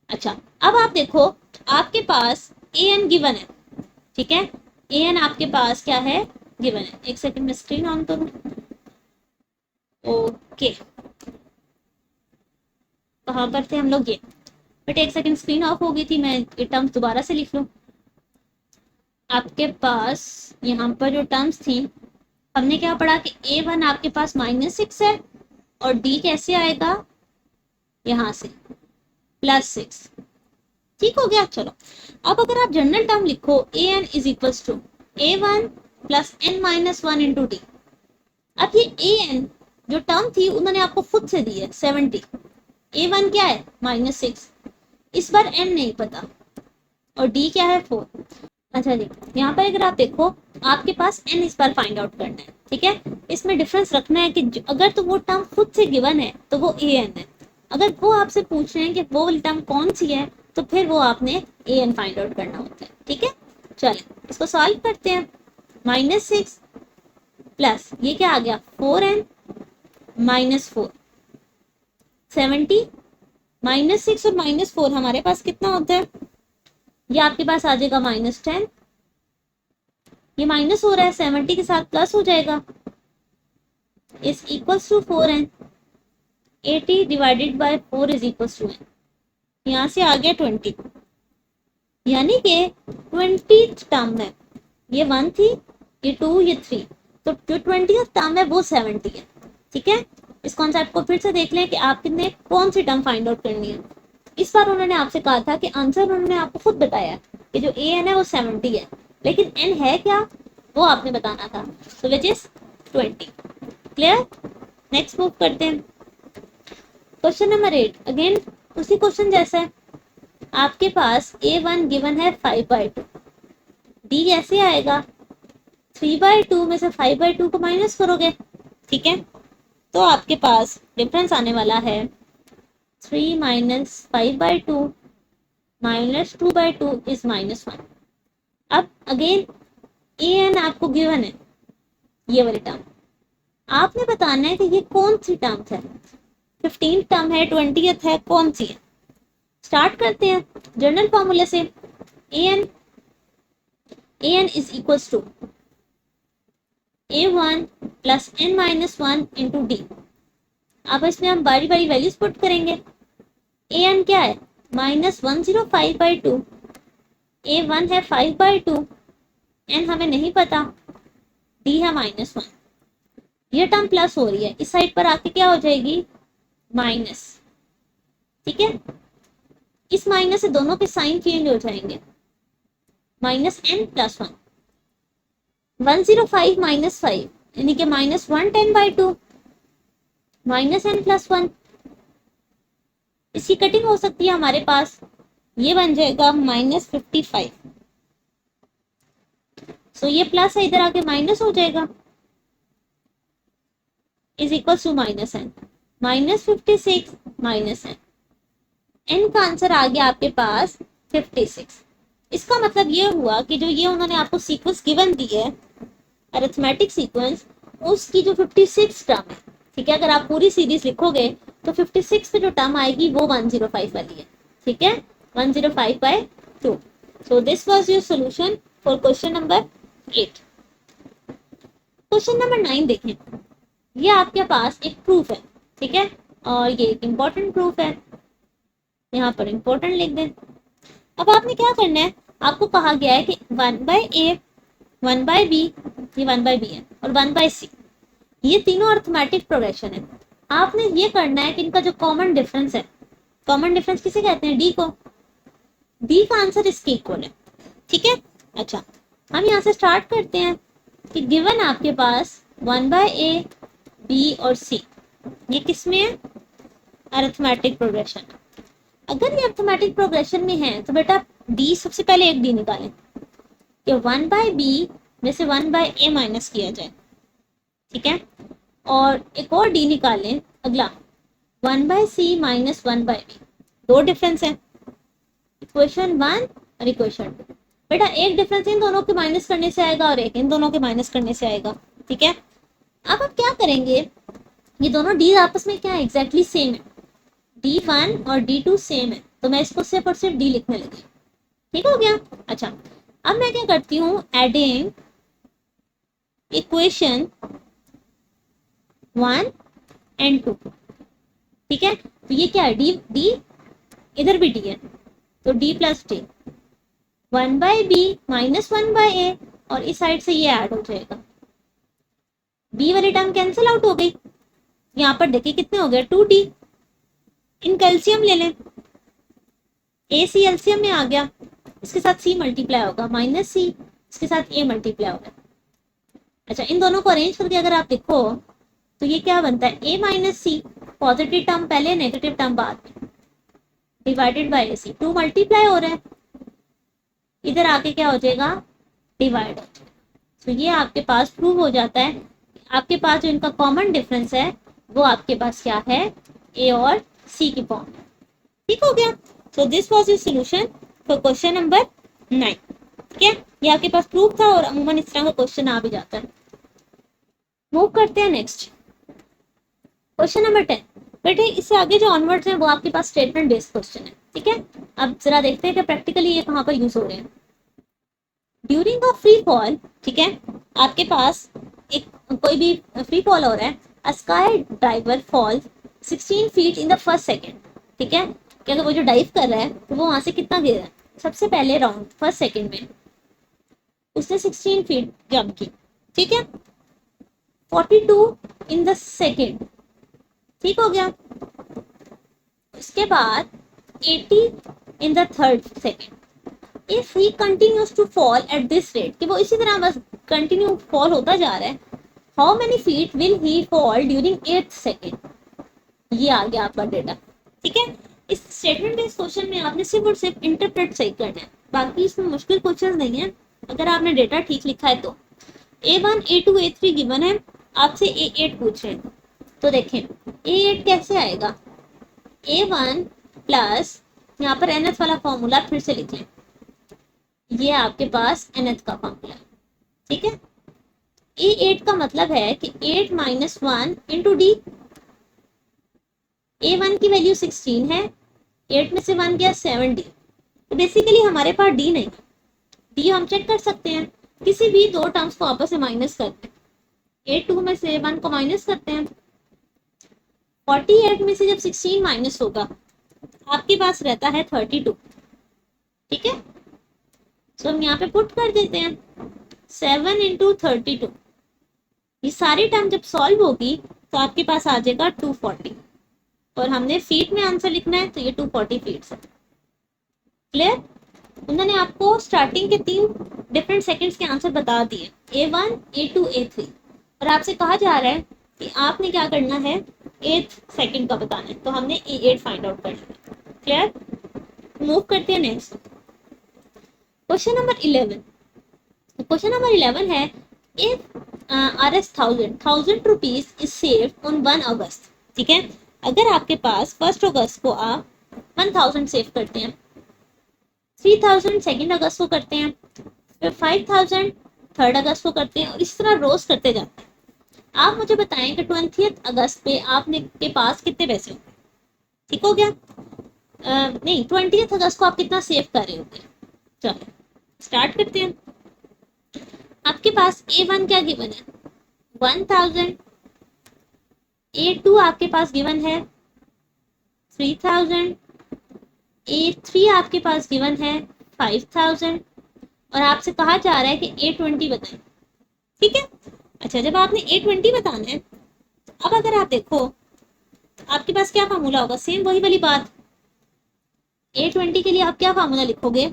अच्छा, अब आप देखो आपके पास an गिवन है। ठीक है, an आपके पास क्या है, गिवन है। एक सेकंड में स्क्रीन ऑन करूं। ओके, कहाँ पर थे हम लोग, ये बट एक सेकंड स्क्रीन ऑफ हो गई थी, मैं ये टर्म्स दोबारा से लिख लूं। आपके पास यहाँ पर जो टर्म्स थी, हमने क्या पढ़ा कि A1 आपके पास -6 है और D कैसे आएगा, यहाँ से +6। ठीक हो गया। चलो अब अगर आप जनरल टर्म लिखो, an is equals to A1 plus n-1 into D. अब ये an जो टर्म थी उन्होंने आपको खुद से दी है 70, A1 क्या है -6, इस बार n नहीं पता और d क्या है 4। अच्छा जी, यहाँ पर अगर आप देखो आपके पास n इस बार फाइंड आउट करना है। ठीक है, इसमें डिफरेंस रखना है कि अगर तो वो टर्म खुद से गिवन है तो वो an है, अगर वो आपसे पूछ रहे हैं कि वो वाली टर्म कौन सी है तो फिर वो आपने an फाइंड आउट करना होता है। ठीक है, चले इसको सॉल्व करते हैं। -6 प्लस ये क्या आ गया 4n -4, 70 -6 और -4 हमारे पास कितना होता है, ये आपके पास आ जाएगा -10। ये माइनस हो रहा है 70 के साथ प्लस हो जाएगा, is equals to 4n। 80 divided by 4 is equals to n। यहाँ से आ गया 20, यानी कि 20th टर्म है, ये 1 थी ये 2, ये 3, तो जो 20th टर्म है वो 70 है। ठीक है, इस कॉन्सेप्ट को फिर से देख लें कि आपने कौन सी टर्म फाइंड आउट करनी है। इस बार उन्होंने आपसे कहा था कि आंसर उन्होंने आपको खुद बताया कि जो ए एन है वो 70 है, लेकिन एन है क्या वो आपने बताना था, तो which is 20। Clear, next move करते हैं। क्वेश्चन नंबर 8, अगेन उसी क्वेश्चन जैसा है। आपके पास A1 गिवन है 5/2, डी कैसे आएगा, 3/2 में से 5/2 को माइनस करोगे। ठीक है, तो आपके पास डिफरेंस आने वाला है 3 माइनस 5/2 माइनस 2/2 इज -1। अब अगेन ए एन आपको गिवन है, ये वाली टर्म आपने बताना है कि ये कौन सी टर्म है, 15 टर्म है, 20th है, कौन सी है। स्टार्ट करते हैं जनरल फॉर्मूले से। A n is equals to A1 plus n minus 1 into D. अब इसमें हम बारी बारी वैल्यूज पुट करेंगे। ए एन क्या है, -105/2, A1 है 5/2, n हमें नहीं पता, डी है -1। ये टर्म प्लस हो रही है, इस साइड पर आके क्या हो जाएगी, माइनस। ठीक है, इस माइनस से दोनों के साइन चेंज हो जाएंगे, -n + 1, 105 - 5 यानी कि -110/2 -n + 1। इसकी कटिंग हो सकती है हमारे पास, ये बन जाएगा -55। सो ये प्लस है, इधर आके माइनस हो जाएगा, is equal to -n, -56 -n। n का आंसर आ गया आपके पास 56। इसका मतलब ये हुआ कि जो ये उन्होंने आपको सीक्वेंस गिवन दी है, अरिथमेटिक सीक्वेंस, उसकी जो 56 टर्म है, ठीक है, अगर आप पूरी सीरीज लिखोगे तो 56 पे जो टर्म आएगी वो 105 वाली है। ठीक है, 105/2। So this was your solution for question number 8। Question number 9 देखें। ये आपके पास एक प्रूफ है, ठीक है, और ये एक इंपॉर्टेंट प्रूफ है, यहाँ पर इंपॉर्टेंट लिख दें। अब आपने क्या करना है, आपको कहा गया है कि 1/a 1/b, ये 1/b है, और 1/c, ये तीनों अर्थमेटिक प्रोग्रेशन है। आपने ये करना है कि इनका जो कॉमन डिफरेंस है, कॉमन डिफरेंस किसे कहते हैं, डी को। डी का आंसर इसके इक्वल है। ठीक है, अच्छा हम यहाँ से स्टार्ट करते हैं कि गिवन आपके पास 1/a b और c, ये किस में है, अरिथमेटिक प्रोग्रेशन। अगर ये अरिथमेटिक प्रोग्रेशन में है तो बेटा डी, सबसे पहले एक डी निकालें कि 1/b में से 1/a माइनस किया जाए। ठीक है, और एक और डी निकालें, अगला 1/c माइनस 1/b। दो डिफरेंस है, इक्वेशन 1 और इक्वेशन 2। बेटा एक डिफरेंस इन दोनों के माइनस करने से आएगा और एक इन दोनों के माइनस करने से आएगा। ठीक है, अब आप क्या करेंगे, ये दोनों डी आपस में क्या है, एग्जैक्टली सेम है, D1 और D2 सेम है, तो मैं इसको सिर्फ और सिर्फ डी लिखने लगी। ठीक हो गया। अच्छा अब मैं क्या करती हूँ, एडिंग इक्वेशन 1 and 2। ठीक है, तो ये क्या है, डी डी, इधर भी डी है, तो d + d, 1/b minus 1/a, और इस साइड से ये ऐड हो जाएगा, b वाली टर्म कैंसिल आउट हो गई। यहाँ पर देखिए कितने हो गए, 2d। इनका एलसीएम ले लें, ए सी एलसीएम में आ गया, इसके साथ c मल्टीप्लाई होगा, -c, इसके साथ a मल्टीप्लाई होगा। अच्छा इन दोनों को अरेंज करके अगर आप देखो तो ये क्या बनता है, a - c, पॉजिटिव टर्म पहले, नेगेटिव टर्म बाद में, डिवाइडेड बाय ac, 2 मल्टीप्लाई हो रहा है, इधर आके क्या हो जाएगा, डिवाइड हो जाएगा। तो ये आपके पास प्रूव हो जाता है, आपके पास जो इनका कॉमन डिफरेंस है वो आपके पास क्या है, a और c की फॉर्म है। ठीक हो गया। So this was your solution for question number 9। ठीक है, ये आपके पास प्रूफ था, और अमूमन इस तरह का क्वेश्चन आ भी जाता है। मूव करते हैं नेक्स्ट, क्वेश्चन नंबर 10। बेटे इससे आगे जो ऑनवर्ड्स हैं वो आपके पास स्टेटमेंट बेस्ड क्वेश्चन है। ठीक है, अब जरा देखते हैं कि प्रैक्टिकली ये कहाँ पर यूज हो रहे हैं। ड्यूरिंग अ फ्री फॉल, ठीक है, आपके पास एक कोई भी फ्री फॉल हो रहा है, a sky diver fall 16 feet in the first second. ठीक है, कि अगर वो जो डाइव कर रहा है तो वो वहां से कितना गिर रहा है, सबसे पहले राउंड फर्स्ट सेकेंड में उसने 16 फीट जंप की। ठीक है, 42 इन द सेकेंड, ठीक हो गया। उसके बाद 80 in the third second. If he continues to fall at this rate, कि वो इसी तरह बस कंटिन्यू फॉल होता जा रहा है, how many feet will he fall during 8th second. ये आ गया आपका डेटा, ठीक है। इस स्टेटमेंट बेस्ड क्वेश्चन में आपने सिर्फ और सिर्फ इंटरप्रेट सही करना है, बाकी इसमें मुश्किल क्वेश्चन नहीं है अगर आपने डेटा ठीक लिखा है तो। A1 A2 A3 गिवन है, आपसे A8 पूछ रहे हैं, तो देखें A8 कैसे आएगा, A1 प्लस यहाँ पर nth वाला फॉर्मूला फिर से लिख लें, ये आपके पास nth का फॉर्मूला, ठीक है। A8 का मतलब है कि 8 माइनस 1 इंटू डी। A1 की वैल्यू 16 है, 8 में से 1 गया 7 डी, तो बेसिकली हमारे पास डी नहीं, डी हम चेक कर सकते हैं, किसी भी दो टर्म्स को आपस में माइनस करते हैं, 8 2 में से 1 को माइनस करते हैं, 48 में से जब 16 माइनस होगा आपके पास रहता है 32, ठीक है। तो हम यहाँ पे पुट कर देते हैं 7 इंटू 32, ये सारी टर्म जब सॉल्व होगी तो आपके पास आ जाएगा 240, और हमने फीट में आंसर लिखना है तो ये 240 फीट है। क्लियर, उन्होंने आपको स्टार्टिंग के 3 डिफरेंट सेकंड्स के आंसर बता दिए, A1 A2 A3, और आपसे कहा जा रहा है कि आपने क्या करना है 8th सेकंड का बताना है, तो हमने A8 फाइंड आउट कर लिया। क्लियर, मूव करते हैं next question number 11। Question number 11 है, if Rs 1000 rupees is saved on 1 अगस्त, ठीक है। अगर आपके पास 1 अगस्त को आप 1000 सेव करते हैं, 3000 2 अगस्त को करते हैं, फिर 5000 3 अगस्त को करते हैं, और इस तरह रोज करते जाते हैं। आप मुझे बताएं कि 20 अगस्त पे आपने के पास कितने पैसे होंगे, ठीक हो गया। नहीं, 20 अगस्त को आप कितना सेव कर रहे होंगे। चलो स्टार्ट करते हैं। आपके पास A1 क्या गिवन है 1000, A2 आपके पास गिवन है 3000, A3 आपके पास गिवन है 5000, और आपसे कहा जा रहा है कि A20 बताएं, ठीक है। अच्छा, जब आपने A20 बताना है तो अब अगर आप देखो तो आपके पास क्या फार्मूला होगा, सेम वही वाली बात। A20 के लिए आप क्या फार्मूला लिखोगे,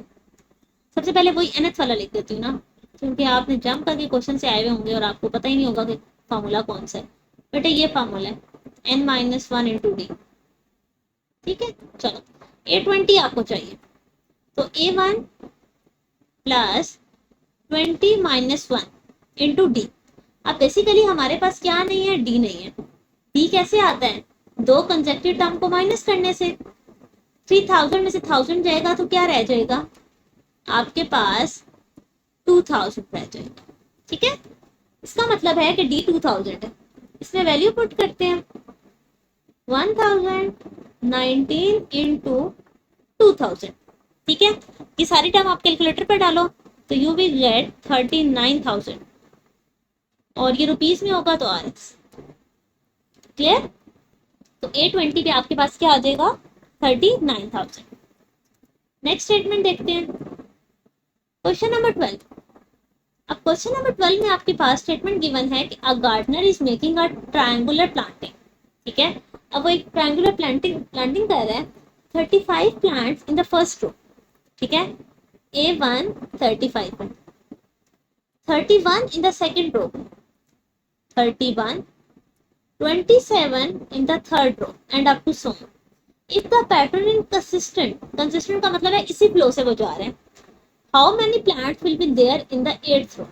सबसे पहले वही nth वाला लिख देती हूँ ना, क्योंकि आपने जंप करके क्वेश्चन से आए हुए होंगे और आपको पता ही नहीं होगा कि फार्मूला कौन सा है। बेटा ये फार्मूला है n-1 इंटू डी, ठीक है। चलो A20 आपको चाहिए, तो A1 plus 20 minus 1 into D. अब बेसिकली हमारे पास क्या नहीं है, डी नहीं है। डी कैसे आता है, दो कंसेक्टिव टर्म को माइनस करने से। 3000 में से 1000 जाएगा तो क्या रह जाएगा, आपके पास 2000 रह जाएगा, ठीक है। इसका मतलब है कि डी 2000 है, इसमें वैल्यू पुट करते हैं 1019 इंटू 2000, ठीक है। ये सारी टर्म आप कैलकुलेटर पर डालो तो यू विल गेट 39,000, और ये रुपीस में होगा तो RS। क्लियर, तो A20 पे आपके पास क्या आ जाएगा 39,000। नेक्स्ट स्टेटमेंट देखते हैं, क्वेश्चन नंबर 12। अब क्वेश्चन नंबर 12 में आपके पास स्टेटमेंट गिवन है कि a gardener is making a triangular planting, ठीक है। अब वो एक ट्रायंगुलर प्लांटिंग कर रहा है, 35 plants in the first row, ठीक है। A1 35 है, 31 in the second row 31, 27 in the third row and up to so on. If the pattern is consistent का मतलब है इसी फ्लो से वो जा रहे हैं, how many plants will be there in the 8th row,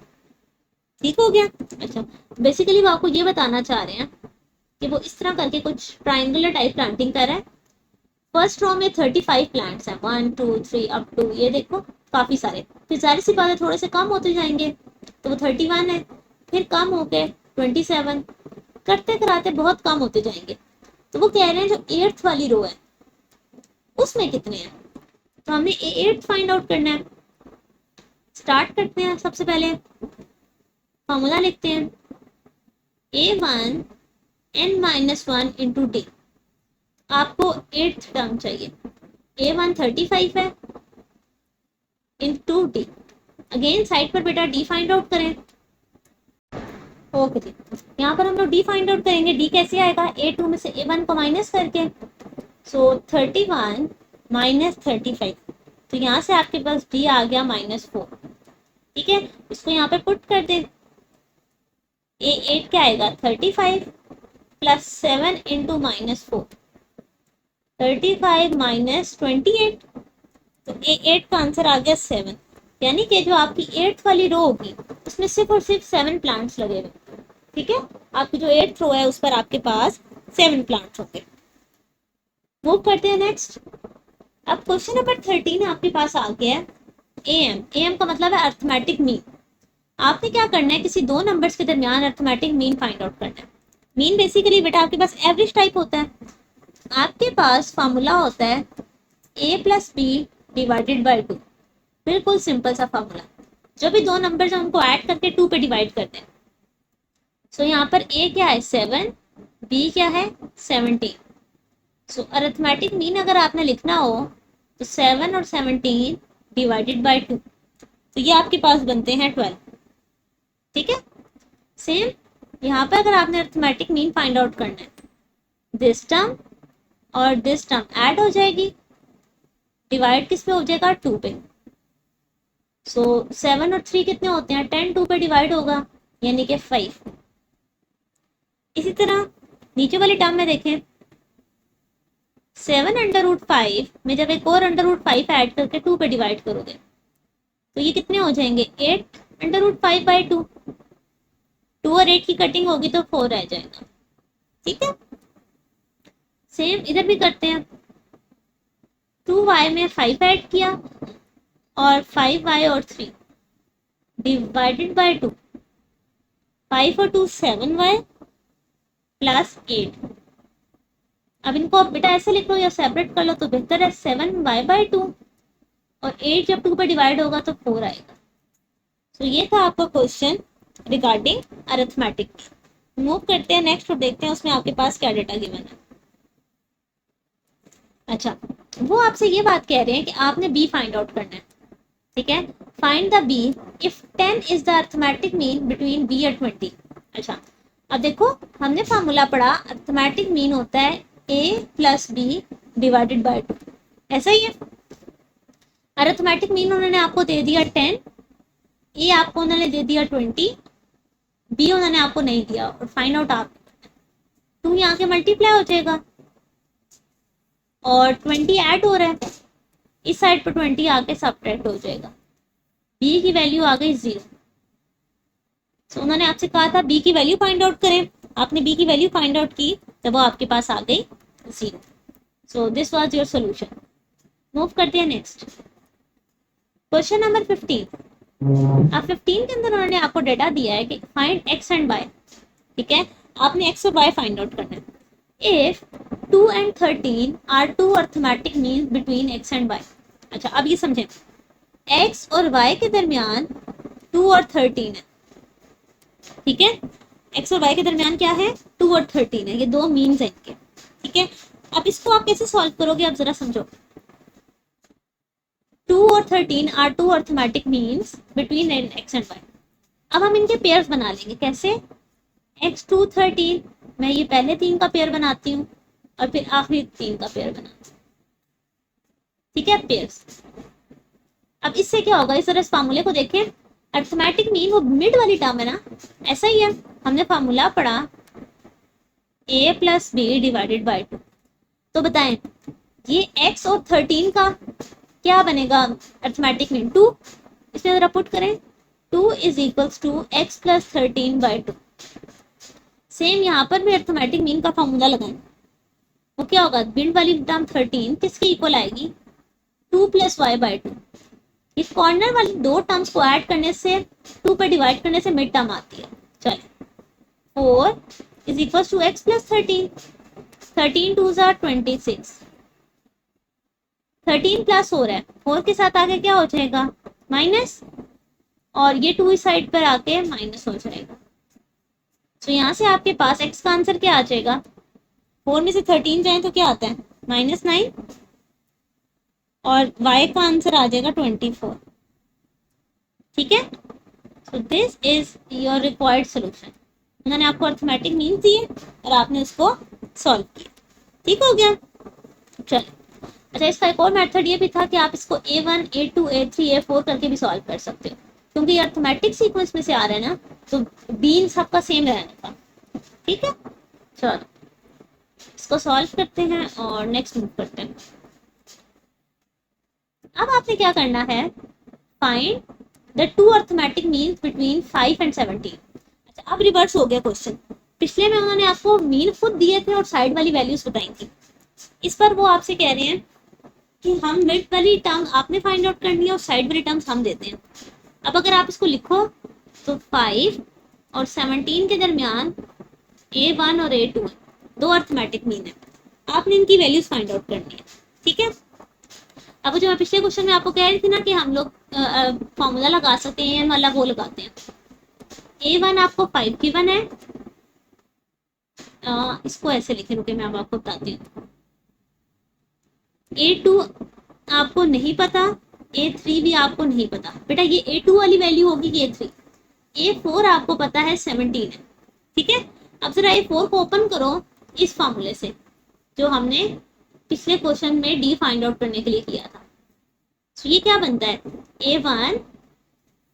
ठीक हो गया। अच्छा, बेसिकली वो आपको ये बताना चाह रहे हैं कि वो इस तरह करके कुछ ट्राइंगुलर टाइप प्लांटिंग कर रहा है। फर्स्ट रो में 35 प्लांट्स हैं, 1 2 3 अप टू, ये देखो काफी सारे, फिर जाहिर सी बात है थोड़े से कम होते जाएंगे, तो वो 31 है, फिर कम हो गए 27, करते कराते बहुत कम होते जाएंगे। तो वो कह रहे हैं जो 8th वाली रो है उसमें कितने हैं, तो हमने A8 फाइंड आउट करना है। स्टार्ट करते हैं, सबसे पहले फॉर्मूला लिखते हैं A1 n-1 इंटू डी। आपको 8th टर्म चाहिए, A1 35 है इंटू डी। अगेन साइड पर बेटा डी फाइंड आउट करें, ओके जी, यहाँ पर हम लोग डी फाइंड आउट करेंगे। डी कैसे आएगा, A2 में से A1 को माइनस करके, सो 31 माइनस 35, तो यहाँ से आपके पास डी आ गया -4। ठीक है, इसको यहाँ पे पुट कर दे। A8 क्या आएगा 35 प्लस 7 इंटू -4, 35 माइनस 28, तो A8 का आंसर आ गया 7। यानी कि जो आपकी 8th वाली रो होगी उसमें सिर्फ और सिर्फ 7 प्लांट्स लगे हुए। ठीक है, आपकी जो 8th रो है उस पर आपके पास 7 प्लांट्स होंगे। मूव करते हैं नेक्स्ट। अब क्वेश्चन नंबर 13 आपके पास आ गया है AM। AM का मतलब है अर्थमेटिक मीन। आपने क्या करना है, किसी दो नंबर्स के दरमियान अर्थमेटिक मीन फाइंड आउट करना है। मीन बेसिकली बेटा आपके पास एवरेज टाइप होता है। आपके पास फार्मूला होता है A plus B divided by 2। बिल्कुल सिंपल सा फार्मूला, जो भी दो नंबर्स हैं उनको ऐड करके 2 पे डिवाइड करते हैं। सो यहाँ पर A क्या है 7, B क्या है 17। सो अरिथमेटिक मीन अगर आपने लिखना हो तो 7 और 17 डिवाइडेड बाई 2, तो ये आपके पास बनते हैं 12। ठीक है, सेम यहाँ पर अगर आपने अरिथमेटिक मीन फाइंड आउट करना है, दिस टर्म और दिस टर्म ऐड हो जाएगी, डिवाइड किस पे हो जाएगा 2 पे। सो 7 और 3 कितने होते हैं 10, 2 पे डिवाइड होगा यानी कि 5। इसी तरह नीचे वाली टर्म में देखें, 7/5 में जब एक और √5 ऐड करके 2 पे डिवाइड करोगे तो ये कितने हो जाएंगे 8/5/2। 2 और 8 की कटिंग होगी तो 4 रह जाएगा। ठीक है, सेम इधर भी करते हैं। 2y में 5 ऐड किया और 5y और 3 डिवाइडेड बाय 2, 5 और 2 7y प्लस 8। अब इनको आप बेटा ऐसे लिख लो या सेपरेट कर लो तो बेहतर है, 7y/2 और 8 जब 2 पे डिवाइड होगा तो 4 आएगा। तो ये था आपका क्वेश्चन रिगार्डिंग अरिथमेटिक। मूव करते हैं नेक्स्ट और देखते हैं उसमें आपके पास क्या डेटा गिवन है। अच्छा, वो आपसे ये बात कह रहे हैं कि आपने बी फाइंड आउट करना है। ठीक है, find the B if 10 is the arithmetic mean between B और 20। अच्छा, अब देखो हमने फार्मूला पढ़ा, अरिथमेटिक मीन होता है a plus B divided by 2, ऐसा ही है। अरिथमेटिक मीन उन्होंने आपको दे दिया 10, ए आपको उन्होंने दे दिया 20, बी उन्होंने आपको नहीं दिया, और फाइंड आउट आप 2 यहाँ के मल्टीप्लाई हो जाएगा और 20 ऐड हो रहा है, इस साइड पर 20 आके सब्ट्रैक्ट हो जाएगा, बी की वैल्यू आ गई 0। तो उन्होंने आपसे कहा था बी की वैल्यू फाइंड आउट करें, आपने बी की वैल्यू फाइंड आउट की तो वो आपके पास आ गई 0। So this was your solution. Move करते हैं नेक्स्ट, क्वेश्चन नंबर 15। अब 15 के अंदर उन्होंने आपको डेटा दिया है कि फाइंड एक्स एंड वाई। ठीक है, आपने एक्स और वाई फाइंड आउट करना है। If 2 and 13 are two arithmetic means between X and Y. अच्छा, अब ये समझें, एक्स और वाई के दरमियान 2 और 13 है। ठीक है, एक्स और वाई के दरमियान क्या है 2 और 13 है, ये दो मीन्स हैं इनके। ठीक है, अब इसको आप कैसे सॉल्व करोगे, आप जरा समझो। 2 और 13 are two arithmetic means between X and Y. अब हम इनके पेयर्स बना लेंगे, कैसे, x2 13, मैं ये पहले 3 का पेयर बनाती हूँ और फिर आखिरी 3 का पेयर बनाती हूँ। ठीक है, पेयर्स। अब इससे क्या होगा, इस तरह इस फार्मूले को देखें, अरिथमेटिक मीन वो मिड वाली टर्म है ना, ऐसा ही है। हमने फार्मूला पढ़ा a plus B divided by 2, तो बताएं ये x और 13 का क्या बनेगा अरिथमेटिक मीन 2। इसमें जरा पुट करें, 2 is equals to x plus 13 by 2। Same यहाँ पर भी अरिथमेटिक मीन का फार्मूला लगाएं, वो क्या होगा, मिड वाली टर्म 13 किसके इक्वल आएगी 2 प्लस वाई बाई 2। इस कॉर्नर वाली दो टर्म्स को ऐड करने से 2 पे डिवाइड करने से मिड टर्म आती है। चलिए, 4 is equal to x plus 13, 13 2s are 26, 13 plus हो रहा है, 4 के साथ आगे क्या हो जाएगा माइनस, और ये 2 इस साइड पर आके माइनस हो जाएगा। तो यहाँ से आपके पास x का आंसर क्या आ जाएगा, 4 में से 13 जाए तो क्या आता है -9, और y का आंसर आ जाएगा 24। ठीक है, so this is your required solution. उन्होंने आपको अर्थमेटिक मीन्स दिए और आपने उसको सॉल्व किया। ठीक हो गया। चलो, अच्छा इसका एक और मेथड ये भी था कि आप इसको A1 A2 A3 A4 करके भी सॉल्व कर सकते हो, क्योंकि ये अर्थमेटिक सीक्वेंस में से आ रहा है ना, तो बीन सबका सेम रहना था। ठीक है, चलो इसको सॉल्व करते हैं और नेक्स्ट मूव करते हैं। अब आपने क्या करना है, find the two arithmetic means between 5 and 17। अच्छा अब रिवर्स हो गया क्वेश्चन। पिछले में उन्होंने आपको मीन खुद दिए थे और साइड वाली वैल्यूज बताई थी। इस पर वो आपसे कह रहे हैं कि हम मिड वाली टर्म आपने फाइंड आउट करनी है और साइड वाली टर्म्स हम देते हैं। अब अगर आप इसको लिखो तो 5 और 17 के दरमियान A1 और A2 दो अर्थमेटिक मीन है, आपने इनकी वैल्यूज फाइंड आउट करनी है। ठीक है, अब जो मैं पिछले क्वेश्चन में आपको कह रही थी ना कि हम लोग फॉर्मूला लगा सकते हैं वाला, वो लगाते हैं। A1 आपको 5 गिवन है, इसको ऐसे लिखे, रुके मैं आपको बताती हूँ। A2 आपको नहीं पता, A3 भी आपको नहीं पता। बेटा ये A2 वाली वैल्यू होगी कि A3। A4 आपको पता है 17 है। ठीक है, अब जरा A4 को ओपन करो इस फॉर्मूले से जो हमने पिछले क्वेश्चन में डी फाइंड आउट करने के लिए किया था। तो ये क्या बनता है, A1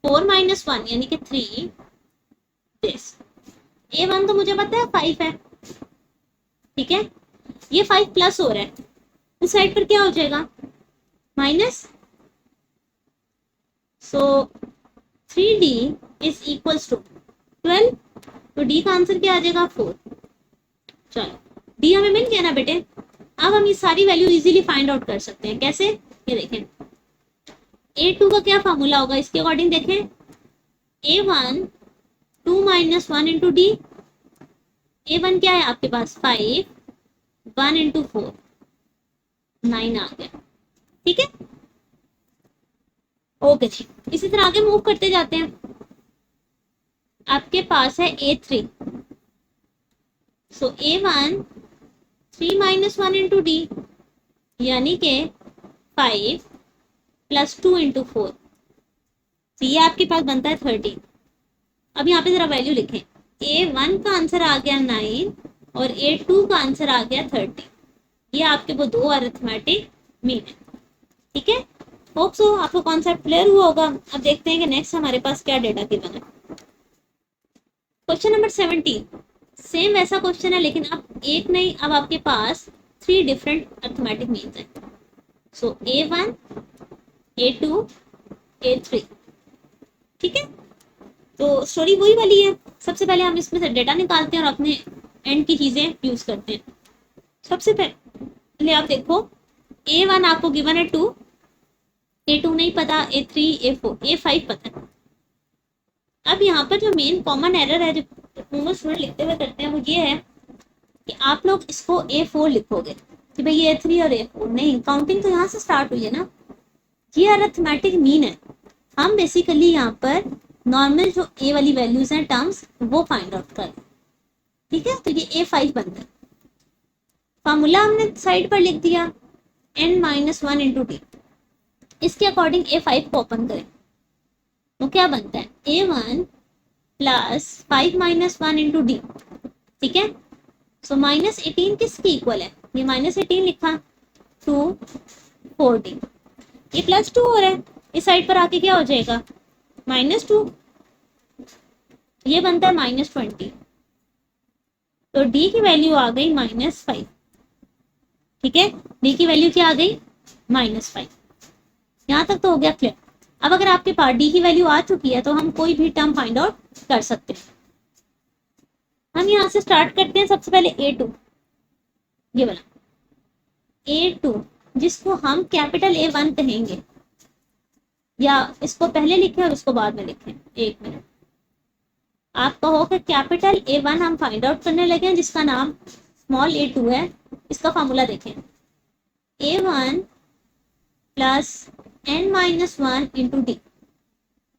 4 - 1 यानी कि 3 दिस। A1 तो मुझे पता है 5 है। ठीक है, ये 5 प्लस हो रहा है, इस साइड पर क्या हो जाएगा, minus. So 3D is equals to 12, तो D का आंसर क्या आ जाएगा, 4। चलो D हमें मिल गया ना बेटे। अब हम ये सारी वैल्यू इजीली फाइंड आउट कर सकते हैं। कैसे, ये देखें, A2 का क्या फार्मूला होगा इसके अकॉर्डिंग देखें, A1 2 - 1 इंटू D। A1 क्या है आपके पास 5, 1 इंटू 4 9 आ गया। ठीक है, ओके जी, इसी तरह आगे मूव करते जाते हैं। आपके पास है A3, सो A1 3 - 1 इंटू D यानी के 5 + 2 इंटू 4, तो ये आपके पास बनता है 30। अब यहाँ पे जरा वैल्यू लिखें, A1 का आंसर आ गया 9 और A2 का आंसर आ गया 30। ये आपके वो दो अरिथमेटिक मीन है। ठीक है, होप सो आपको कॉन्सेप्ट क्लियर हुआ होगा। अब देखते हैं कि नेक्स्ट हमारे पास क्या डेटा गिवन है। क्वेश्चन नंबर 17, सेम वैसा क्वेश्चन है लेकिन अब एक नहीं, अब आपके पास 3 डिफरेंट अरिथमेटिक मीन्स है। सो A1 A2 A3। ठीक है, तो स्टोरी वही वाली है। सबसे पहले हम इसमें से डेटा निकालते हैं और अपने एंड की चीजें यूज करते हैं। सबसे पहले आप देखो, A1 आपको गिवन है 2, A2 नहीं पता, A3 A4 A5 पता है। अब यहाँ पर जो मेन कॉमन एरर है जो स्टूडेंट लिखते हुए करते हैं वो ये है कि आप लोग इसको A4 लिखोगे कि भाई ये A3 और A4 नहीं, काउंटिंग तो यहाँ से स्टार्ट हुई है ना। ये अरिथमेटिक मीन है। हम बेसिकली यहाँ पर नॉर्मल जो A वाली वैल्यूज हैं टर्म्स वो फाइंड आउट कर। ठीक है, तो ये A5 बनता है। फार्मूला हमने साइड पर लिख दिया n - 1 इंटू D। इसके अकॉर्डिंग A5 को ओपन करें तो क्या बनता है, A1 + 5 - 1 इंटू D। ठीक है, सो -18 किसके इक्वल है, ये -18 लिखा, 2 4D। ये +2 हो रहा है, इस साइड पर आके क्या हो जाएगा, -2, ये बनता है -20। तो D की वैल्यू आ गई -5। ठीक है, D की वैल्यू क्या आ गई, -5। यहाँ तक तो हो गया क्लियर। अब अगर आपके पास D की वैल्यू आ चुकी है तो हम कोई भी टर्म फाइंड आउट कर सकते हैं। हम यहाँ से स्टार्ट करते हैं। सबसे पहले A2, ये वाला A2 जिसको हम कैपिटल A1 कहेंगे, या इसको पहले लिखें और इसको बाद में लिखें। एक मिनट, आप कहो कि कैपिटल A1 हम फाइंड आउट करने लगे जिसका नाम स्मॉल A2 है। इसका फार्मूला देखें, A1 + n - 1 into D।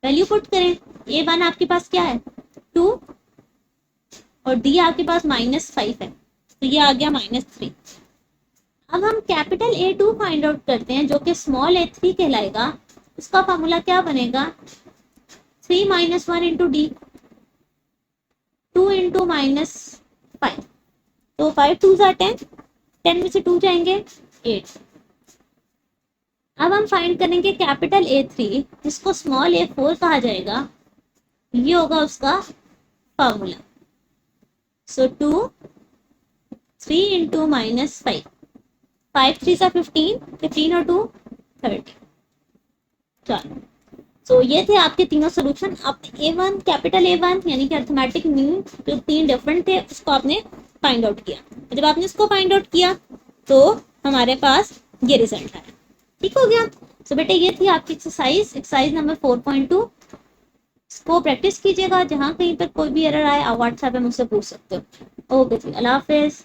Value put करें, A1 आपके पास क्या है 2 और D आपके पास -5 है, तो ये आ गया -3। अब हम कैपिटल A2 फाइंड आउट करते हैं जो कि स्मॉल A3 कहलाएगा। उसका फार्मूला क्या बनेगा, 3 - 1 इंटू D। 2 इंटू -5, तो 5 2 ज़ा 10, 10 में से 2 जाएंगे 8। अब हम फाइंड करेंगे कैपिटल A3 जिसको स्मॉल a4 कहा जाएगा, ये होगा उसका फार्मूला। सो 2 3 इंटू -5, 5 3 सा 15, 15 और 2 30। चलो, सो ये थे आपके तीनों सोल्यूशन। आपने A1 कैपिटल A1 यानी कि अर्थमेटिक मीन जो 3 डिफरेंट थे उसको आपने फाइंड आउट किया। जब आपने इसको फाइंड आउट किया तो हमारे पास ये रिजल्ट आया। ठीक हो गया। सो बेटे ये थी आपकी एक्सरसाइज नंबर 4.2। इसको प्रैक्टिस कीजिएगा, जहाँ कहीं पर कोई भी एरर आए आप व्हाट्सएप पे मुझसे पूछ सकते हो। ओके जी, अल्लाह हाफिज।